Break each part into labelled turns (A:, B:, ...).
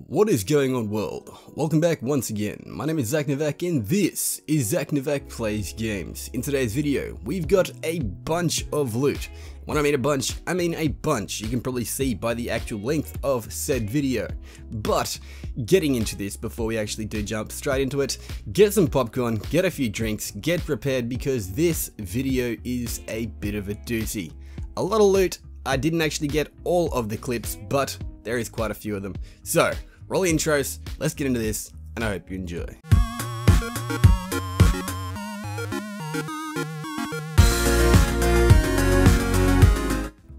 A: What is going on, world? Welcome back once again. My name is Zach Novak and this is Zach Novak Plays Games. In today's video, we've got a bunch of loot. When I mean a bunch, I mean a bunch. You can probably see by the actual length of said video. But getting into this before we actually do jump straight into it, get some popcorn, get a few drinks, get prepared because this video is a bit of a doozy. A lot of loot. I didn't actually get all of the clips, but there is quite a few of them. So, roll the intros, let's get into this, and I hope you enjoy.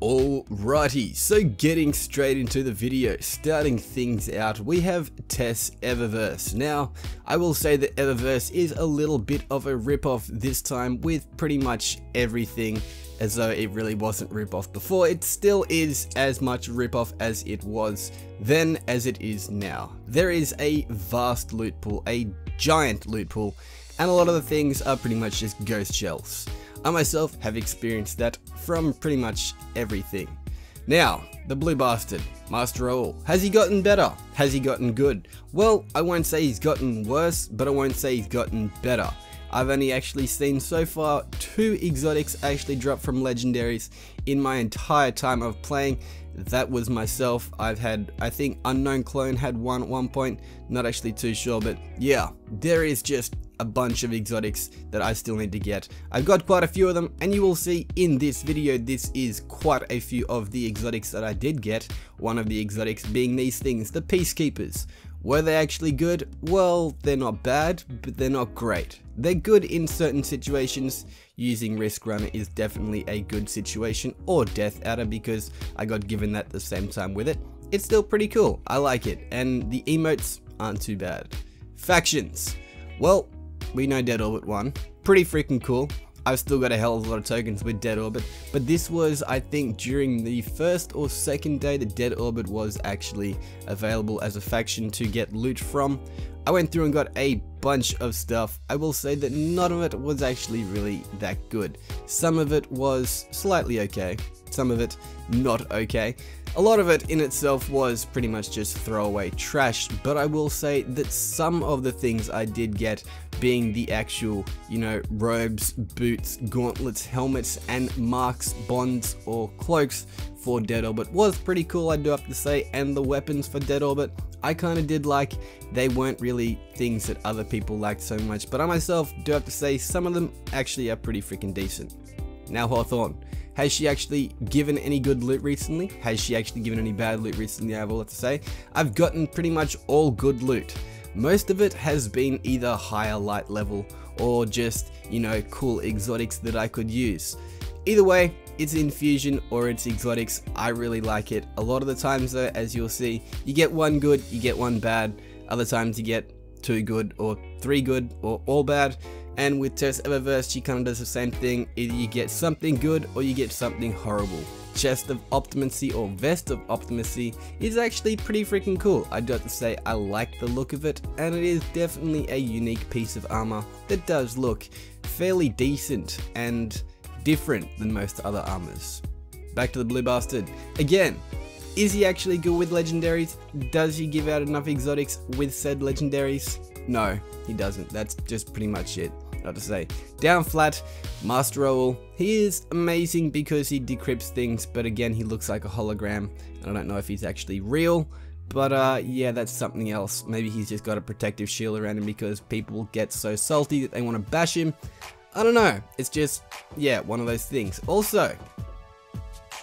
A: Alrighty, so getting straight into the video, starting things out, we have Tess Eververse. Now, I will say that Eververse is a little bit of a rip-off this time with pretty much everything, as though it really wasn't rip-off before. It still is as much rip-off as it was then as it is now. There is a vast loot pool, a giant loot pool, and a lot of the things are pretty much just ghost shells. I myself have experienced that from pretty much everything. Now, the blue bastard, Master Raoul. Has he gotten better? Has he gotten good? Well, I won't say he's gotten worse, but I won't say he's gotten better. I've only actually seen so far 2 exotics actually drop from legendaries in my entire time of playing. That was myself. I've had, I think Unknown Clone had one at one point, not actually too sure, but yeah, there is just a bunch of exotics that I still need to get. I've got quite a few of them, and you will see in this video, this is quite a few of the exotics that I did get. One of the exotics being these things, the Peacekeepers. Were they actually good? Well, they're not bad, but they're not great. They're good in certain situations. Using Risk Runner is definitely a good situation, or Death Adder, because I got given that at the same time with it. It's still pretty cool. I like it, and the emotes aren't too bad. Factions. Well, we know Dead Orbit 1. Pretty freaking cool. I've still got a hell of a lot of tokens with Dead Orbit, but this was, I think, during the first or second day that Dead Orbit was actually available as a faction to get loot from. I went through and got a bunch of stuff. I will say that none of it was actually really that good. Some of it was slightly okay, some of it not okay. A lot of it in itself was pretty much just throwaway trash, but I will say that some of the things I did get, being the actual, robes, boots, gauntlets, helmets, and marks, bonds, or cloaks for Dead Orbit was pretty cool, I do have to say, and the weapons for Dead Orbit, I kind of did like. They weren't really things that other people liked so much, but I myself do have to say some of them actually are pretty freaking decent. Now Hawthorne. Has she actually given any good loot recently? Has she actually given any bad loot recently? I have all to say. I've gotten pretty much all good loot. Most of it has been either higher light level or just, cool exotics that I could use. Either way, it's infusion or it's exotics. I really like it. A lot of the times though, as you'll see, you get one good, you get one bad. Other times you get 2 good or 3 good or all bad. And with Tess Eververse, she kind of does the same thing. Either you get something good or you get something horrible. Chest of Optimacy or Vest of Optimacy is actually pretty freaking cool. I do have to say I like the look of it, and it is definitely a unique piece of armor that does look fairly decent and different than most other armors. Back to the blue bastard. Again, is he actually good with legendaries? Does he give out enough exotics with said legendaries? No, he doesn't. That's just pretty much it. Not to say. Down flat, Master Raoul. He is amazing because he decrypts things, but again, he looks like a hologram. I don't know if he's actually real, but yeah, that's something else. Maybe he's just got a protective shield around him because people get so salty that they want to bash him. I don't know. It's just, yeah, one of those things. Also,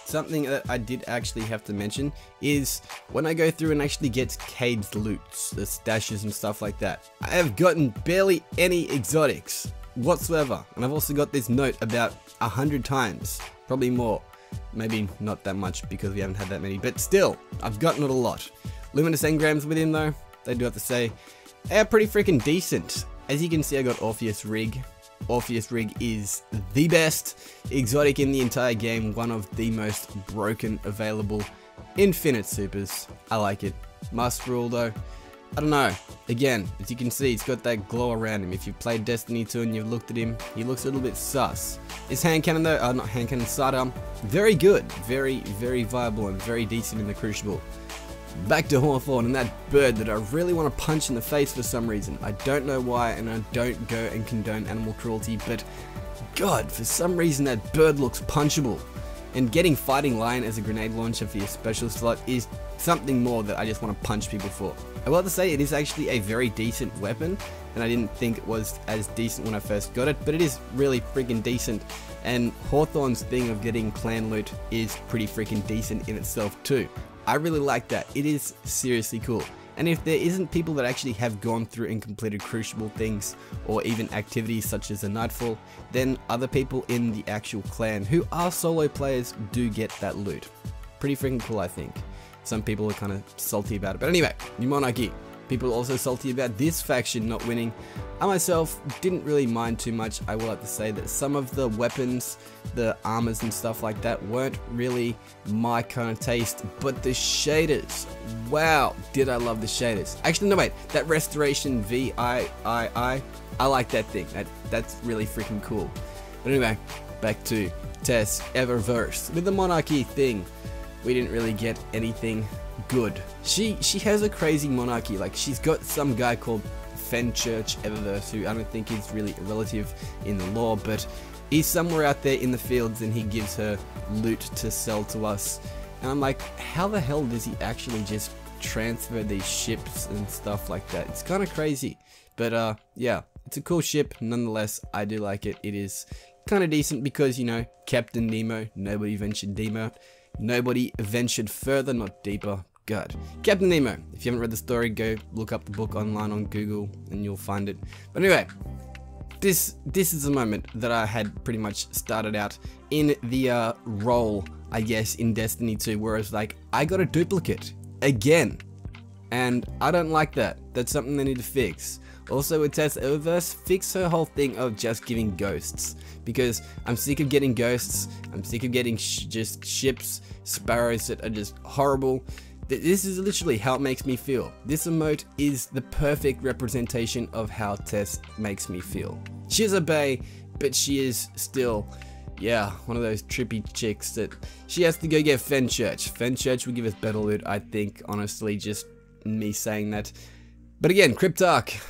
A: something that I did actually have to mention is when I go through and actually get Cade's loots, the stashes and stuff like that, I have gotten barely any exotics whatsoever. And I've also got this note about 100 times, probably more. Maybe not that much because we haven't had that many, but still, I've gotten it a lot. Luminous engrams with him though, they do have to say, they are pretty freaking decent. As you can see, I got Orpheus Rig. Orpheus Rig is the best exotic in the entire game, one of the most broken available. Infinite supers, I like it. Master Rule though, I don't know. Again, as you can see, he's got that glow around him. If you've played Destiny 2 and you've looked at him, he looks a little bit sus. His hand cannon though, not hand cannon, sidearm, very good. Very, very viable and very decent in the Crucible. back to Hawthorne and that bird that I really want to punch in the face for some reason. I don't know why, and I don't go and condone animal cruelty, but God, for some reason that bird looks punchable. And getting Fighting Lion as a grenade launcher for your special slot is something more that I just want to punch people for. I will have to say it is actually a very decent weapon, and I didn't think it was as decent when I first got it, but it is really freaking decent. And Hawthorne's thing of getting clan loot is pretty freaking decent in itself too. I really like that. It is seriously cool. And if there isn't people that actually have gone through and completed crucible things or even activities such as a Nightfall, then other people in the actual clan who are solo players do get that loot. Pretty freaking cool, I think. Some people are kind of salty about it. But anyway, New Monarchy. People are also salty about this faction not winning. I myself didn't really mind too much. I will have to say that some of the weapons, the armors and stuff like that weren't really my kind of taste, but the shaders, wow, did I love the shaders. Actually, no wait, that Restoration VIII, I like that thing. That's really freaking cool. But anyway, back to Tess Eververse. With the Monarchy thing, we didn't really get anything good. She has a crazy monarchy. Like, she's got some guy called Fenchurch Eververse, who I don't think is really a relative in the lore, but he's somewhere out there in the fields and he gives her loot to sell to us. And I'm like, how the hell does he actually just transfer these ships and stuff like that? It's kind of crazy. But yeah, it's a cool ship nonetheless. I do like it. It is kind of decent because, you know, Captain Nemo, nobody ventured deeper. Nobody ventured further, not deeper. God. Captain Nemo. If you haven't read the story, go look up the book online on Google and you'll find it. But anyway, this is a moment that I had pretty much started out in the role, I guess, in Destiny 2, where it's like, I got a duplicate again. And I don't like that. That's something they need to fix. Also, with Tess Eververse, fix her whole thing of just giving ghosts. Because I'm sick of getting ghosts. I'm sick of getting just ships, sparrows that are just horrible. This is literally how it makes me feel. This emote is the perfect representation of how Tess makes me feel. She is a bae, but she is still, yeah, one of those trippy chicks that she has to go get Fenchurch. Fenchurch will give us better loot, I think, honestly, just me saying that. But again, Cryptarch.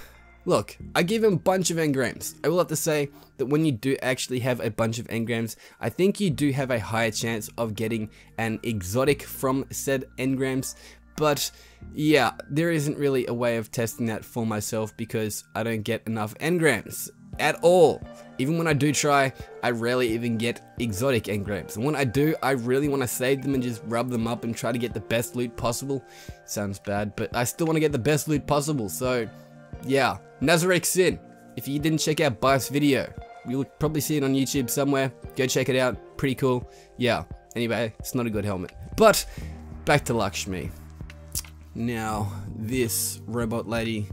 A: Look, I give him a bunch of engrams. I will have to say that when you do actually have a bunch of engrams, I think you do have a higher chance of getting an exotic from said engrams. But yeah, there isn't really a way of testing that for myself because I don't get enough engrams at all. Even when I do try, I rarely even get exotic engrams. And when I do, I really want to save them and just rub them up and try to get the best loot possible. Sounds bad, but I still want to get the best loot possible, so yeah. Nazareth Sin. If you didn't check out Bife's video, you'll probably see it on YouTube somewhere. Go check it out. Pretty cool. Yeah. Anyway, it's not a good helmet. But back to Lakshmi. Now, this robot lady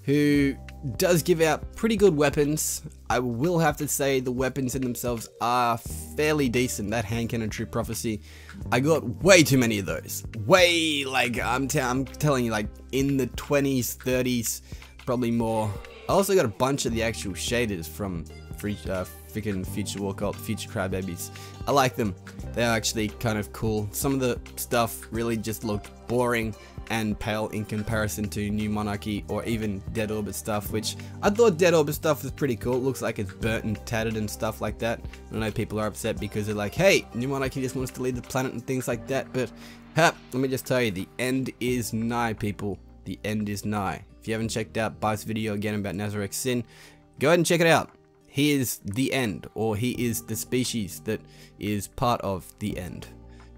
A: who does give out pretty good weapons. I will have to say the weapons in themselves are fairly decent. That hand cannon True Prophecy, I got way too many of those. Way, like, I'm telling you, like, in the 20s, 30s, probably more. I also got a bunch of the actual shaders from freaking Future War Cult, Future Crybabies. I like them. They're actually kind of cool. Some of the stuff really just looked boring and pale in comparison to New Monarchy or even Dead Orbit stuff, which I thought Dead Orbit stuff was pretty cool. It looks like it's burnt and tattered and stuff like that. I know people are upset because they're like, hey, New Monarchy just wants to leave the planet and things like that, but let me just tell you, the end is nigh, people. The end is nigh. If you haven't checked out Bite's video again about Nazareth Sin, go ahead and check it out. He is the end, or he is the species that is part of the end.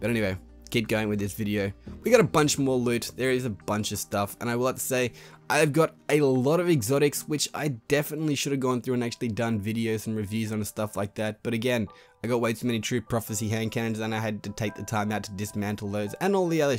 A: But anyway, keep going with this video. We got a bunch more loot. There is a bunch of stuff, and I will have to say, I've got a lot of exotics, which I definitely should have gone through and actually done videos and reviews on stuff like that. But again, I got way too many True Prophecy hand cannons, and I had to take the time out to dismantle those, and all the other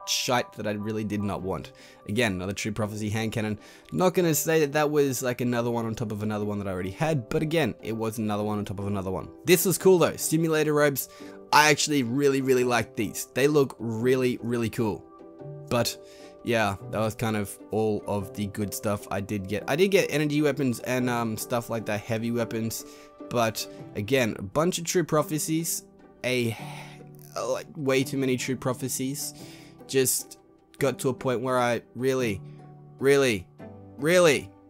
A: shite that I really did not want. Again, another True Prophecy hand cannon. Not gonna say that that was like another one on top of another one that I already had, but again, it was another one on top of another one. This was cool though. Simulator robes. I actually really like these. They look really cool. But yeah, that was kind of all of the good stuff I did get. I did get energy weapons and stuff like that, heavy weapons. But again, a bunch of True Prophecies. Like way too many True Prophecies. Just got to a point where I really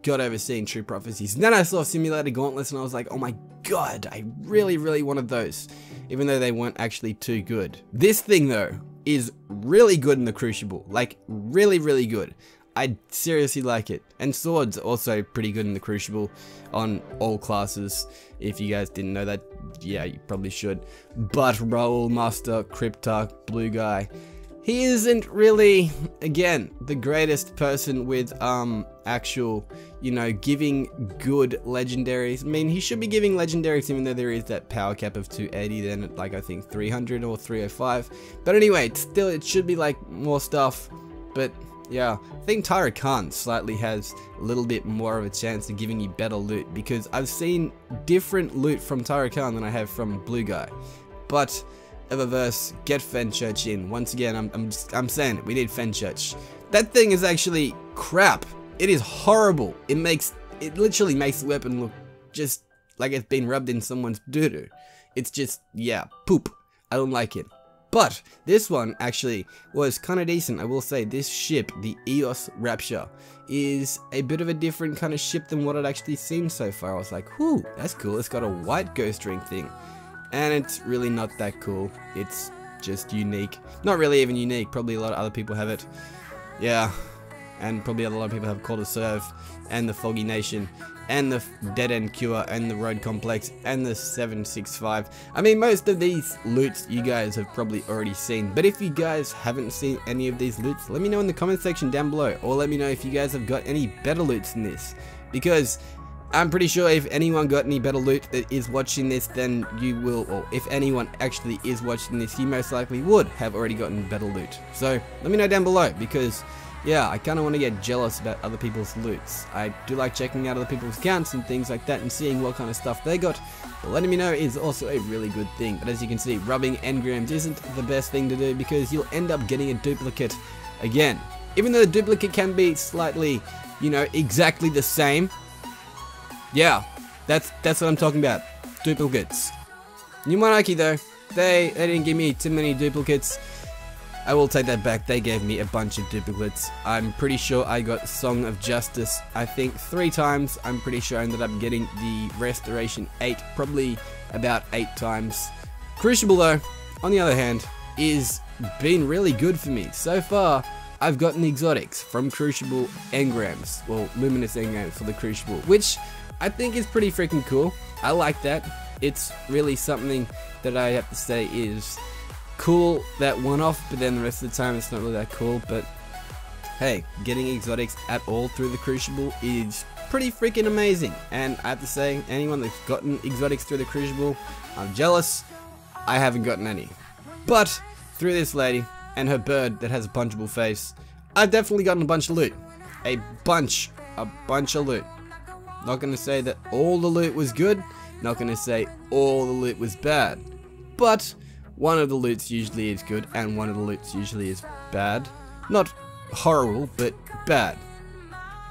A: got over seeing True Prophecies. And then I saw Simulator Gauntlets and I was like, oh my god, I really wanted those, even though they weren't actually too good. This thing though is really good in the Crucible, like really good. I seriously like it. And swords also pretty good in the Crucible on all classes. If you guys didn't know that, yeah, you probably should. But Raoul, Master, Cryptarch, Blue Guy, he isn't really, again, the greatest person with actual, you know, giving good legendaries. I mean, he should be giving legendaries even though there is that power cap of 280, then at like I think 300 or 305. But anyway, still it should be like more stuff. But yeah, I think Tyra Khan slightly has a little bit more of a chance of giving you better loot, because I've seen different loot from Tyra Khan than I have from Blue Guy. But Eververse, get Fenchurch in. Once again, I'm saying it, we need Fenchurch. That thing is actually crap. It is horrible. It literally makes the weapon look just like it's been rubbed in someone's doo-doo. It's just, yeah, poop. I don't like it. But this one actually was kind of decent. I will say this ship, the EOS Rapture, is a bit of a different kind of ship than what I'd actually seen so far. I was like, whoo, that's cool. It's got a white ghost ring thing. And it's really not that cool. It's just unique. Not really even unique. Probably a lot of other people have it. Yeah. And probably a lot of people have Call to Serve, and the Foggy Nation, and the Dead End Cure, and the Road Complex, and the 765. I mean, most of these loots you guys have probably already seen, but if you guys haven't seen any of these loots, let me know in the comment section down below, or let me know if you guys have got any better loots than this, because I'm pretty sure if anyone got any better loot that is watching this, then you will, or if anyone actually is watching this, you most likely would have already gotten better loot. So let me know down below, because yeah, I kind of want to get jealous about other people's loots. I do like checking out other people's accounts and things like that and seeing what kind of stuff they got. But letting me know is also a really good thing. But as you can see, rubbing engrams isn't the best thing to do, because you'll end up getting a duplicate again. Even though the duplicate can be slightly, you know, exactly the same. Yeah, that's what I'm talking about. Duplicates. New Monarchy though, they didn't give me too many duplicates. I will take that back, they gave me a bunch of duplicates. I'm pretty sure I got Song of Justice, I think 3 times. I'm pretty sure I ended up getting the Restoration 8, probably about 8 times. Crucible though, on the other hand, is been really good for me. So far, I've gotten exotics from Crucible engrams, well, luminous engrams for the Crucible, which I think is pretty freaking cool. I like that. It's really something that I have to say is cool that one-off, but then the rest of the time it's not really that cool. But hey, getting exotics at all through the Crucible is pretty freaking amazing, and I have to say, anyone that's gotten exotics through the Crucible, I'm jealous. I haven't gotten any, but through this lady and her bird that has a punchable face, I've definitely gotten a bunch of loot. A bunch of loot. Not gonna say that all the loot was good, not gonna say all the loot was bad, but one of the loots usually is good, and one of the loots usually is bad. Not horrible, but bad.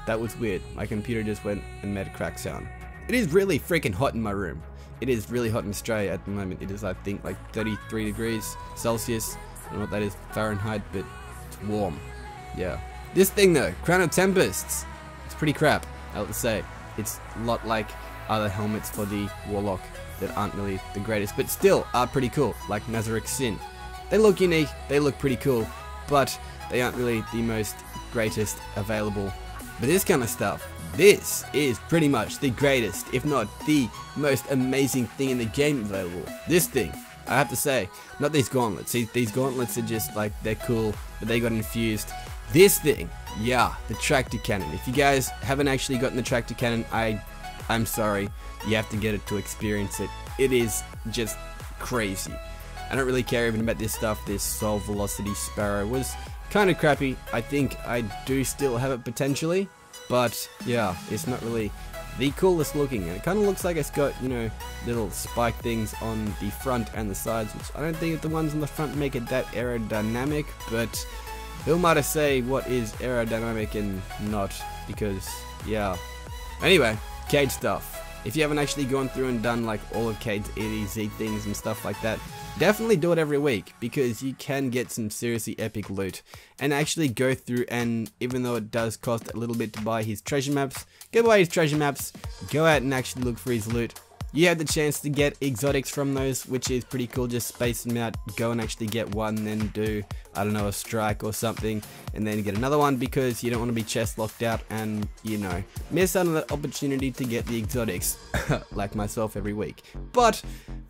A: That was weird. My computer just went and made a crack sound. It is really freaking hot in my room. It is really hot in Australia at the moment. It is, I think, like 33 degrees Celsius. I don't know what that is Fahrenheit, but it's warm. Yeah. This thing though, Crown of Tempests. It's pretty crap, I have to say. It's a lot like other helmets for the Warlock that aren't really the greatest, but still are pretty cool, like Nazareth Sin. They look unique, they look pretty cool, but they aren't really the most greatest available. But this kind of stuff, this is pretty much the greatest, if not the most amazing thing in the game available. This thing, I have to say, not these gauntlets. See, these gauntlets are just like, they're cool, but they got infused. This thing, yeah, the tractor cannon. If you guys haven't actually gotten the tractor cannon, I'm sorry, you have to get it to experience it. It is just crazy. I don't really care even about this stuff. This Soul Velocity Sparrow was kind of crappy. I think I do still have it potentially, but yeah, it's not really the coolest looking, and it kind of looks like it's got, you know, little spike things on the front and the sides, which I don't think the ones on the front make it that aerodynamic, but who am I to say what is aerodynamic and not, because yeah. Anyway, cage stuff. If you haven't actually gone through and done like all of Cade's EDZ things and stuff like that, definitely do it every week, because you can get some seriously epic loot. And actually go through, and even though it does cost a little bit to buy his treasure maps, go buy his treasure maps, go out and actually look for his loot. You have the chance to get exotics from those, which is pretty cool. Just space them out, go and actually get one, then do, I don't know, a strike or something, and then get another one, because you don't want to be chest locked out and, you know, miss out on that opportunity to get the exotics, like myself every week. But,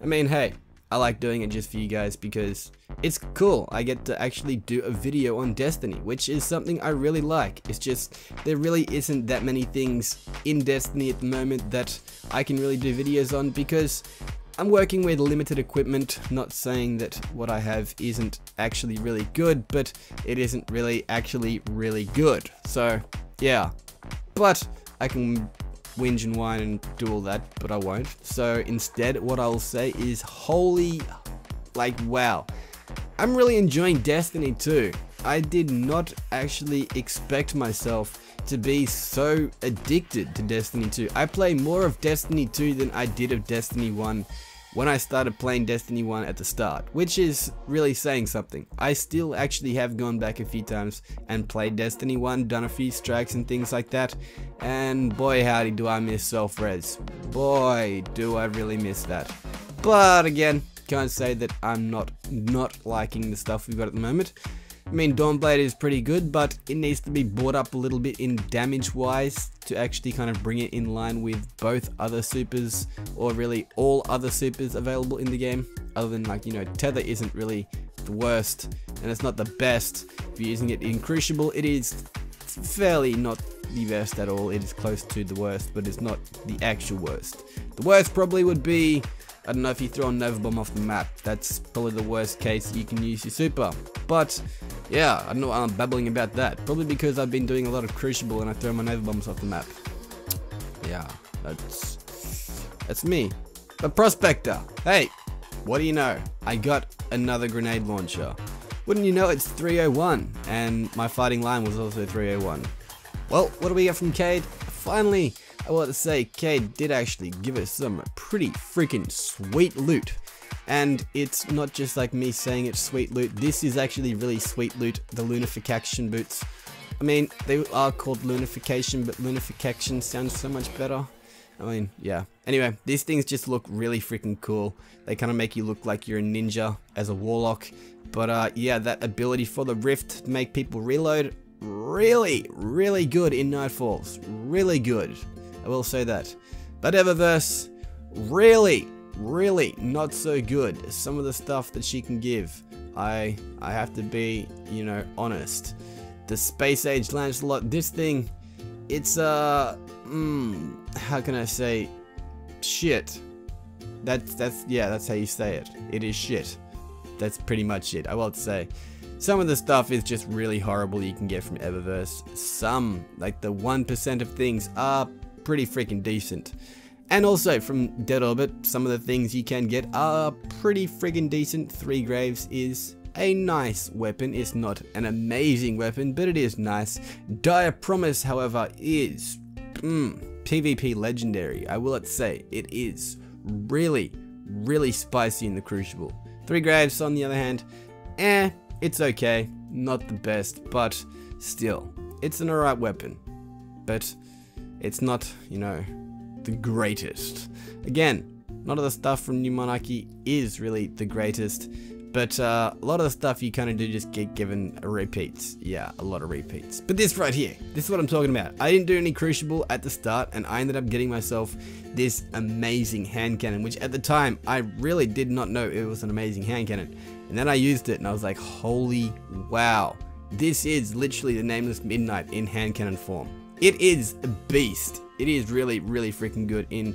A: I mean, hey, I like doing it just for you guys because it's cool. I get to actually do a video on Destiny, which is something I really like. It's just, there really isn't that many things in Destiny at the moment that I can really do videos on, because I'm working with limited equipment. Not saying that what I have isn't actually really good, but it isn't really actually really good. So yeah, but I can whinge and whine and do all that, but I won't. So instead, what I'll say is, holy, like, wow, I'm really enjoying Destiny 2. I did not actually expect myself to be so addicted to Destiny 2. I play more of Destiny 2 than I did of Destiny 1 when I started playing Destiny 1 at the start, which is really saying something. I still actually have gone back a few times and played Destiny 1, done a few strikes and things like that, and boy howdy do I miss self-res. Boy do I really miss that. But again, can't say that I'm not liking the stuff we've got at the moment. I mean, Dawnblade is pretty good, but it needs to be brought up a little bit in damage wise to actually kind of bring it in line with both other supers, or really all other supers available in the game. Other than, like, you know, Tether isn't really the worst, and it's not the best. If you're using it in Crucible, it is fairly not the best at all. It is close to the worst, but it's not the actual worst. The worst probably would be, I don't know, if you throw a Nova Bomb off the map. That's probably the worst case you can use your super. But yeah, I don't know why I'm babbling about that. Probably because I've been doing a lot of Crucible and I throw my Nova Bombs off the map. Yeah, that's me. But Prospector, hey, what do you know? I got another grenade launcher. Wouldn't you know, it's 301, and my fighting line was also 301. Well, what do we get from Cade? Finally, I want to say Cade did actually give us some pretty freaking sweet loot. And it's not just like me saying it's sweet loot, this is actually really sweet loot, the Lunification boots. I mean, they are called Lunification, but Lunification sounds so much better. I mean, yeah. Anyway, these things just look really freaking cool. They kind of make you look like you're a ninja as a warlock. But yeah, that ability for the Rift to make people reload, really, really good in Nightfalls. Really good. I will say that. But Eververse, really not so good. Some of the stuff that she can give, I have to be, you know, honest. The Space Age Lancelot, this thing, it's how can I say, shit. That's how you say it. It is shit. That's pretty much it. I will say. Some of the stuff is just really horrible you can get from Eververse. Some, like the 1% of things, are pretty freaking decent. And also from Dead Orbit, some of the things you can get are pretty friggin' decent. 3 Graves is a nice weapon. It's not an amazing weapon, but it is nice. Dire Promise, however, is PvP legendary. I will say it is really spicy in the Crucible. 3 Graves, on the other hand, it's okay. Not the best, but still, it's an alright weapon. But it's not, you know, the greatest. Again, none of the stuff from New Monarchy is really the greatest, but a lot of the stuff you kind of do just get given repeats. Yeah, a lot of repeats. But this right here, this is what I'm talking about. I didn't do any Crucible at the start, and I ended up getting myself this amazing hand cannon, which at the time, I really did not know it was an amazing hand cannon. And then I used it, and I was like, holy wow. This is literally the Nameless Midnight in hand cannon form. It is a beast. It is really freaking good in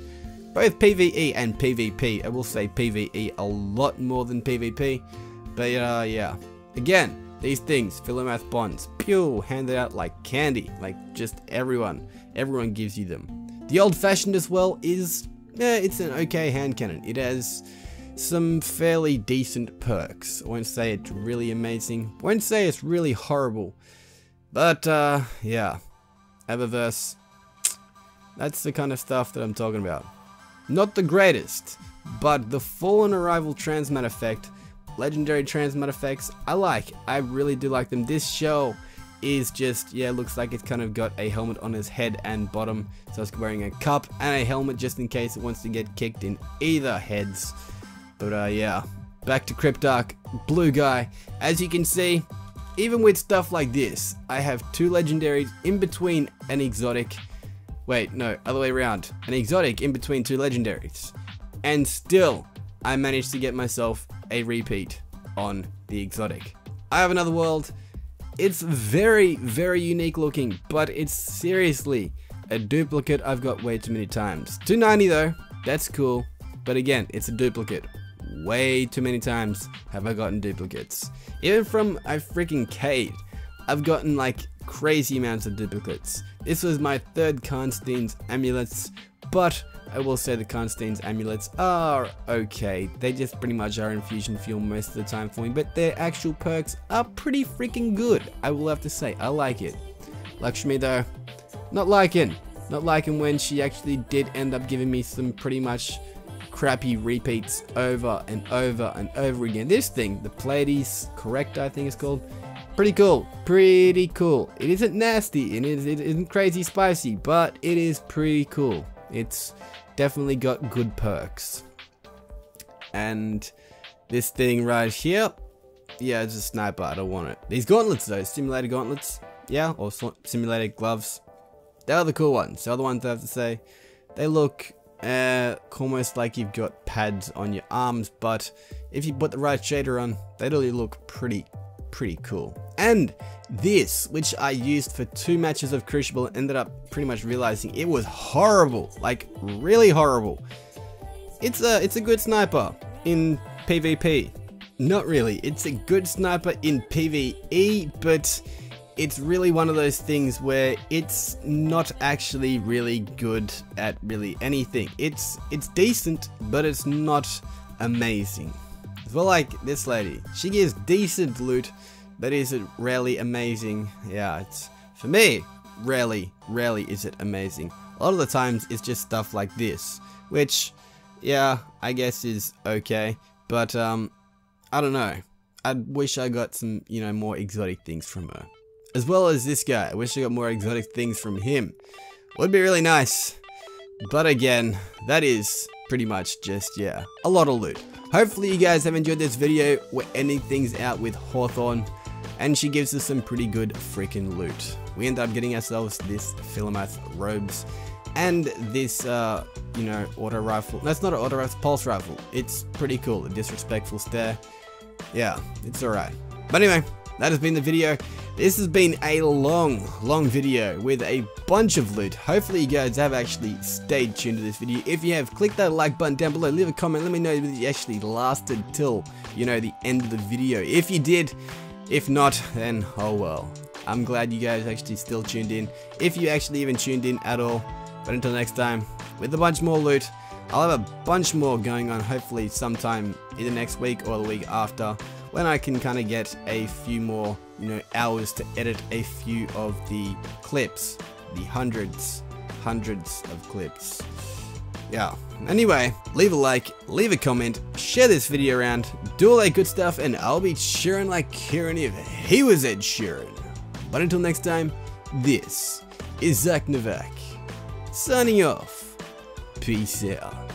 A: both PvE and PvP. I will say PvE a lot more than PvP. But yeah. Again, these things, Philomath Bonds, pew, handed out like candy. Like just everyone gives you them. The Old Fashioned as well is, it's an okay hand cannon. It has some fairly decent perks. I won't say it's really amazing. I won't say it's really horrible. But yeah. Eververse, that's the kind of stuff that I'm talking about. not the greatest, but the Fallen Arrival Transmat effect, legendary transmat effects, I really do like them. This shell is just, yeah, looks like it's kind of got a helmet on his head and bottom, so it's wearing a cup and a helmet just in case it wants to get kicked in either heads. But yeah, back to Cryptarch, blue guy. As you can see, even with stuff like this, I have 2 legendaries in between an exotic. Wait, no, other way around. An exotic in between 2 legendaries. And still, I managed to get myself a repeat on the exotic. I have another world. It's very, very unique looking, but it's seriously a duplicate I've got way too many times. 290 though, that's cool. But again, it's a duplicate. Way too many times have I gotten duplicates. Even from a freaking Cade, I've gotten like crazy amounts of duplicates. This was my 3rd Karnstein's amulets, but I will say the Karnstein's amulets are okay. They just pretty much are infusion fuel most of the time for me, but their actual perks are pretty freaking good. I will have to say, I like it. Lakshmi though, not liking when she actually did end up giving me some pretty much crappy repeats over and over and over again. This thing, the Pleiades Corrector, I think it's called. Pretty cool, pretty cool. It isn't nasty and it isn't crazy spicy, but it is pretty cool. It's definitely got good perks. And this thing right here, yeah, it's a sniper, I don't want it. These gauntlets though, simulated gauntlets, yeah, or simulated gloves. They're the cool ones. The other ones I have to say, they look almost like you've got pads on your arms, but if you put the right shader on, they really look pretty cool. And this, which I used for 2 matches of Crucible, ended up pretty much realizing it was horrible, like really horrible. It's a good sniper in PvP. Not really, it's a good sniper in PvE, but it's really one of those things where it's not actually really good at really anything. It's decent, but it's not amazing. It's well like this lady. She gives decent loot, but is it rarely amazing? Yeah, it's, for me, rarely is it amazing. A lot of the times it's just stuff like this, which, yeah, I guess is okay, but I don't know. I wish I got some, you know, more exotic things from her. As well as this guy, I wish I got more exotic things from him. Would be really nice. But again, that is pretty much just, yeah, a lot of loot. Hopefully you guys have enjoyed this video. We're ending things out with Hawthorne, and she gives us some pretty good freaking loot. We end up getting ourselves this Philomath robes, and this, you know, auto rifle. That's not an auto rifle, pulse rifle. It's pretty cool, a disrespectful stare. Yeah, it's alright. But anyway, that has been the video. This has been a long video with a bunch of loot. Hopefully you guys have actually stayed tuned to this video. If you have, click that like button down below, leave a comment, let me know that you actually lasted till, you know, the end of the video. If you did, if not, then oh well. I'm glad you guys actually still tuned in, if you actually even tuned in at all. But until next time, with a bunch more loot, I'll have a bunch more going on, hopefully sometime either next week or the week after, when I can kind of get a few more, you know, hours to edit a few of the clips, the hundreds of clips. Yeah, anyway, leave a like, leave a comment, share this video around, do all that good stuff, and I'll be cheering like Kieran if he was Ed Sheeran. But until next time, this is Zach Novak, signing off. Peace out.